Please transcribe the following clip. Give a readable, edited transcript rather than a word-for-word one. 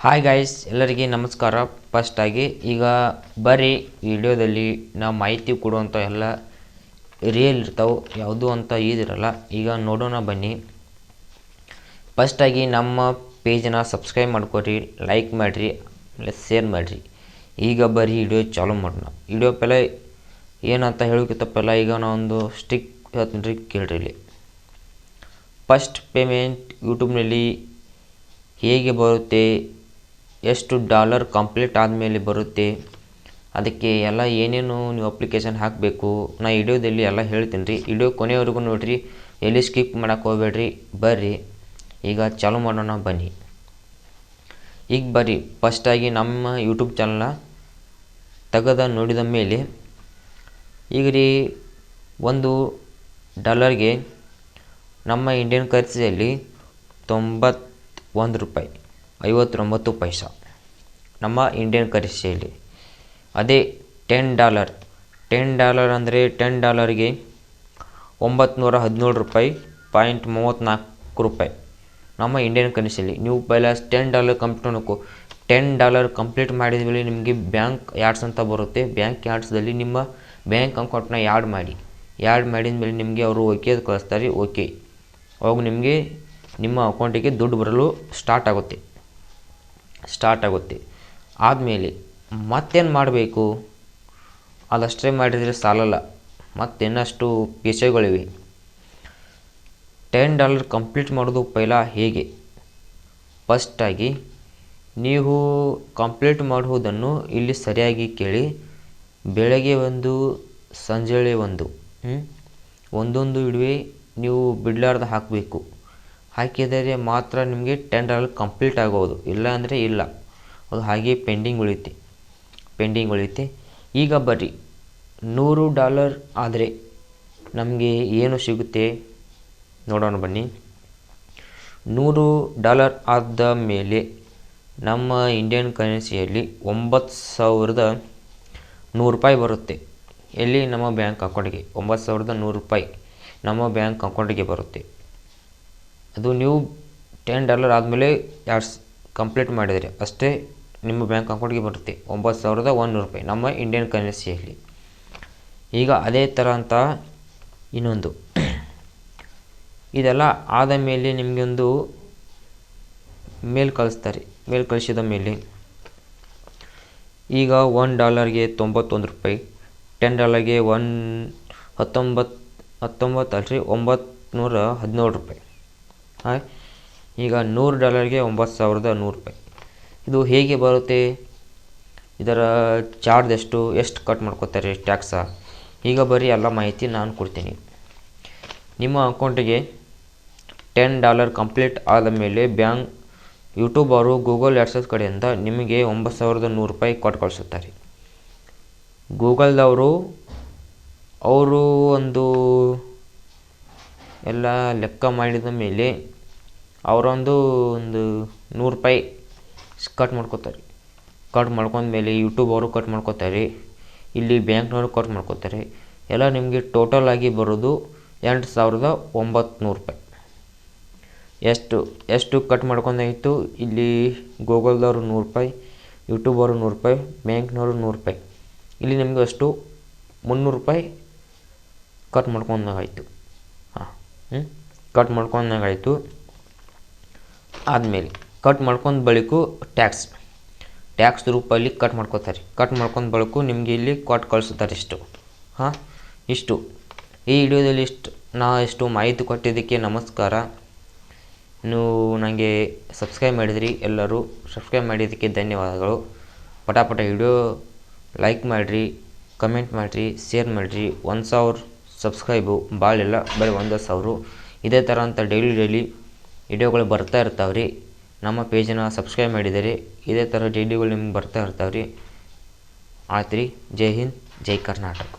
Hi guys, ಎಲ್ಲರಿಗೆ ನಮಸ್ಕಾರ. ಫಸ್ಟಾಗಿ ಈಗ ಬರೀ ವಿಡಿಯೋದಲ್ಲಿ ನಾವು ಮಾಹಿತಿ ಕೊಡುವಂಥ ಎಲ್ಲ ರಿಯಲ್ ಇರ್ತಾವೆ, ಯಾವುದು ಅಂತ ಇದಿರಲ್ಲ. ಈಗ ನೋಡೋಣ ಬನ್ನಿ. ಫಸ್ಟಾಗಿ ನಮ್ಮ ಪೇಜನ್ನ ಸಬ್ಸ್ಕ್ರೈಬ್ ಮಾಡ್ಕೊರಿ, ಲೈಕ್ ಮಾಡಿರಿ, ಆಮೇಲೆ ಶೇರ್ ಮಾಡಿರಿ. ಈಗ ಬರೀ ವಿಡಿಯೋ ಚಾಲೂ ಮಾಡೋಣ. ವಿಡಿಯೋ ಪೆಲ್ಲ ಏನಂತ ಹೇಳೋಕ್ಕಿತ್ತಪ್ಪಲ್ಲ, ಈಗ ನಾವೊಂದು ಸ್ಟಿಕ್ ಹೇಳ್ತೀನಿ ರೀ, ಕೇಳ್ರಿ ಇಲ್ಲಿ. ಫಸ್ಟ್ ಪೇಮೆಂಟ್ ಯೂಟ್ಯೂಬ್ನಲ್ಲಿ ಹೇಗೆ ಬರುತ್ತೆ, ಎಷ್ಟು ಡಾಲರ್ ಕಂಪ್ಲೀಟ್ ಆದಮೇಲೆ ಬರುತ್ತೆ, ಅದಕ್ಕೆ ಎಲ್ಲ ಏನೇನು ನೀವು ಅಪ್ಲಿಕೇಶನ್ ಹಾಕಬೇಕು, ನಾ ವಿಡಿಯೋದಲ್ಲಿ ಎಲ್ಲ ಹೇಳ್ತೀನಿ ರೀ. ವಿಡಿಯೋ ಕೊನೆಯವರೆಗೂ ನೋಡಿರಿ, ಎಲ್ಲಿ ಸ್ಕಿಪ್ ಮಾಡೋಕ್ಕೆ ಹೋಗ್ಬೇಡ್ರಿ. ಬರ್ರಿ ಈಗ ಚಾಲೂ ಮಾಡೋಣ ಬನ್ನಿ. ಈಗ ಬರ್ರಿ, ಫಸ್ಟಾಗಿ ನಮ್ಮ ಯೂಟ್ಯೂಬ್ ಚಾನಲ್ನ ತೆಗೆದ ನೋಡಿದ ಮೇಲೆ ಈಗ ರೀ $1 ನಮ್ಮ ಇಂಡಿಯನ್ ಕರೆನ್ಸಿಯಲ್ಲಿ 91 ರೂಪಾಯಿ 59 ಪೈಸಾ ನಮ್ಮ ಇಂಡಿಯನ್ ಕರೆನ್ಸಿಯಲ್ಲಿ. ಅದೇ $10 ಅಂದರೆ $10ಗೆ 917 ರೂಪಾಯಿ .34 ನಮ್ಮ ಇಂಡಿಯನ್ ಕರೆನ್ಸಿಯಲ್ಲಿ. ನೀವು ಪೈಲ $10 ಕಂಪ್ಲೀಟ್ ಮಾಡಬೇಕು. $10 ಕಂಪ್ಲೀಟ್ ಮಾಡಿದ ಮೇಲೆ ನಿಮಗೆ ಬ್ಯಾಂಕ್ ಆ್ಯಡ್ಸ್ ಅಂತ ಬರುತ್ತೆ. ಬ್ಯಾಂಕ್ ಆ್ಯಡ್ಸ್ದಲ್ಲಿ ನಿಮ್ಮ ಬ್ಯಾಂಕ್ ಅಕೌಂಟ್ನ ಆ್ಯಡ್ ಮಾಡಿದ ಮೇಲೆ ನಿಮಗೆ ಅವರು ಓಕೆ ಅದು ಕಳಿಸ್ತಾರೆ. ಓಕೆ, ಅವಾಗ ನಿಮಗೆ ನಿಮ್ಮ ಅಕೌಂಟಿಗೆ ದುಡ್ಡು ಬರಲು ಸ್ಟಾರ್ಟ್ ಆಗುತ್ತೆ. ಆದಮೇಲೆ ಮತ್ತೇನು ಮಾಡಬೇಕು, ಅದಷ್ಟೇ ಮಾಡಿದರೆ ಸಾಲಲ್ಲ, ಮತ್ತಿನ್ನಷ್ಟು ವಿಷಯಗಳಿವೆ. $10 ಕಂಪ್ಲೀಟ್ ಮಾಡೋದು ಪೈಲ ಹೇಗೆ? ಫಸ್ಟಾಗಿ ನೀವು ಕಂಪ್ಲೀಟ್ ಮಾಡುವುದನ್ನು ಇಲ್ಲಿ ಸರಿಯಾಗಿ ಕೇಳಿ. ಬೆಳಗ್ಗೆ ಒಂದು, ಸಂಜೆ ಒಂದೊಂದು ವಿಡಿಯೋ ನೀವು ಬಿಡಲಾರ್ದು ಹಾಕಬೇಕು. ಹಾಕಿದರೆ ಮಾತ್ರ ನಿಮಗೆ $10 ಕಂಪ್ಲೀಟ್ ಆಗೋದು, ಇಲ್ಲ ಅಂದರೆ ಇಲ್ಲ, ಅದು ಹಾಗೆ ಪೆಂಡಿಂಗ್ ಉಳಿಯುತ್ತೆ. ಈಗ ಬರ್ರಿ, $100 ಆದರೆ ನಮಗೆ ಏನು ಸಿಗುತ್ತೆ ನೋಡೋಣ ಬನ್ನಿ. $100 ಆದ ಮೇಲೆ ನಮ್ಮ ಇಂಡಿಯನ್ ಕರೆನ್ಸಿಯಲ್ಲಿ 9,100 ರೂಪಾಯಿ ಬರುತ್ತೆ. ಎಲ್ಲಿ? ನಮ್ಮ ಬ್ಯಾಂಕ್ ಅಕೌಂಟಿಗೆ 9,100 ರೂಪಾಯಿ ನಮ್ಮ ಬ್ಯಾಂಕ್ ಅಕೌಂಟಿಗೆ ಬರುತ್ತೆ. ಅದು ನೀವು $10 ಆದಮೇಲೆ ಆ್ಯಡ್ಸ್ ಕಂಪ್ಲೀಟ್ ಮಾಡಿದರೆ ಅಷ್ಟೇ ನಿಮ್ಮ ಬ್ಯಾಂಕ್ ಅಕೌಂಟಿಗೆ ಬರುತ್ತೆ 9,100 ರೂಪಾಯಿ ನಮ್ಮ ಇಂಡಿಯನ್ ಕರೆನ್ಸಿಯಲ್ಲಿ. ಈಗ ಅದೇ ಥರ ಅಂತ ಇನ್ನೊಂದು, ಇದೆಲ್ಲ ಆದ ಮೇಲೆ ನಿಮಗೆ ಒಂದು ಮೇಲ್ ಕಳಿಸ್ತಾರೆ. ಮೇಲ್ ಕಳಿಸಿದ ಮೇಲೆ ಈಗ $1ಗೆ 91 ರೂಪಾಯಿ, $10ಗೆ 917 ರೂಪಾಯಿ. ಈಗ $100ಗೆ 9,100 ರೂಪಾಯಿ. ಇದು ಹೇಗೆ ಬರುತ್ತೆ, ಇದರ ಚಾರ್ಜ್ ಎಷ್ಟು ಕಟ್ ಮಾಡ್ಕೋತಾರೆ ಟ್ಯಾಕ್ಸ? ಈಗ ಬರೀ ಎಲ್ಲ ಮಾಹಿತಿ ನಾನು ಕೊಡ್ತೀನಿ. ನಿಮ್ಮ ಅಕೌಂಟಿಗೆ $10 ಕಂಪ್ಲೀಟ್ ಆದ ಮೇಲೆ ಬ್ಯಾಂಕ್, ಯೂಟ್ಯೂಬ್ ಅವರು ಗೂಗಲ್ ಆ್ಯಡ್ಸೆನ್ಸ್ ಕಡೆಯಿಂದ ನಿಮಗೆ 9,100 ರೂಪಾಯಿ ಕೊಟ್ಟು ಕಳಿಸುತ್ತಾರೆ. ಗೂಗಲ್ದವರು ಒಂದು ಎಲ್ಲ ಲೆಕ್ಕ ಮಾಡಿದ ಮೇಲೆ ಅವರೊಂದು 100 ರೂಪಾಯಿ ಕಟ್ ಮಾಡ್ಕೊಂಡ್ಮೇಲೆ ಯೂಟ್ಯೂಬ್ ಅವರು ಕಟ್ ಮಾಡ್ಕೋತಾರೆ, ಇಲ್ಲಿ ಬ್ಯಾಂಕ್ನವರು ಕಟ್ ಮಾಡ್ಕೋತಾರೆ. ಎಲ್ಲ ನಿಮಗೆ ಟೋಟಲ್ ಆಗಿ ಬರೋದು 2,900 ರೂಪಾಯಿ. ಎಷ್ಟು ಕಟ್ ಮಾಡ್ಕೊಂಡಾಯಿತು? ಇಲ್ಲಿ ಗೂಗಲ್ದವರು 100 ರೂಪಾಯಿ, ಯೂಟ್ಯೂಬ್ ಅವರು 100 ರೂಪಾಯಿ, ಬ್ಯಾಂಕ್ನವರು 100 ರೂಪಾಯಿ. ಇಲ್ಲಿ ನಿಮಗೆ ಅಷ್ಟು 300 ರೂಪಾಯಿ ಕಟ್ ಮಾಡ್ಕೊಂಡಾಗಾಯಿತು. ಕಟ್ ಮಾಡ್ಕೊಂಡಾಗಾಯಿತು. ಆದಮೇಲೆ ಕಟ್ ಮಾಡ್ಕೊಂಡ ಬಳಿಕ ಟ್ಯಾಕ್ಸ್ ರೂಪಲ್ಲಿ ಕಟ್ ಮಾಡ್ಕೋತಾರೆ. ಕಟ್ ಮಾಡ್ಕೊಂಡ ಬಳಿಕ ನಿಮಗೆ ಇಲ್ಲಿ ಕೊಟ್ಟು ಕಳಿಸುತ್ತಾರೆ ಇಷ್ಟು. ಈ ವಿಡಿಯೋದಲ್ಲಿ ಎಷ್ಟು ಮಾಹಿತಿ ಕೊಟ್ಟಿದ್ದಕ್ಕೆ ನಮಸ್ಕಾರ. ನೀವು ನನಗೆ ಸಬ್ಸ್ಕ್ರೈಬ್ ಮಾಡಿದಿರಿ, ಎಲ್ಲರೂ ಸಬ್ಸ್ಕ್ರೈಬ್ ಮಾಡಿದ್ದಕ್ಕೆ ಧನ್ಯವಾದಗಳು. ಪಟಾಪಟ ವಿಡಿಯೋ ಲೈಕ್ ಮಾಡಿರಿ, ಕಮೆಂಟ್ ಮಾಡಿರಿ, ಶೇರ್ ಮಾಡಿರಿ. 1,000 ಸಬ್ಸ್ಕ್ರೈಬು ಭಾಳಿಲ್ಲ, ಬರೀ 1,000. ಇದೇ ಥರ ಅಂತ ಡೈಲಿ ವಿಡಿಯೋಗಳು ಬರ್ತಾ ಇರ್ತಾವೆ ರೀ. ನಮ್ಮ ಪೇಜನ್ನು ಸಬ್ಸ್ಕ್ರೈಬ್ ಮಾಡಿದರೆ ಇದೇ ಥರ ಡೈಲಿಗಳು ನಿಮ್ಗೆ ಬರ್ತಾ ಇರ್ತಾವೆ ರೀ. ಆಯ್ತು ರೀ. ಜೈ ಹಿಂದ್, ಜೈ ಕರ್ನಾಟಕ.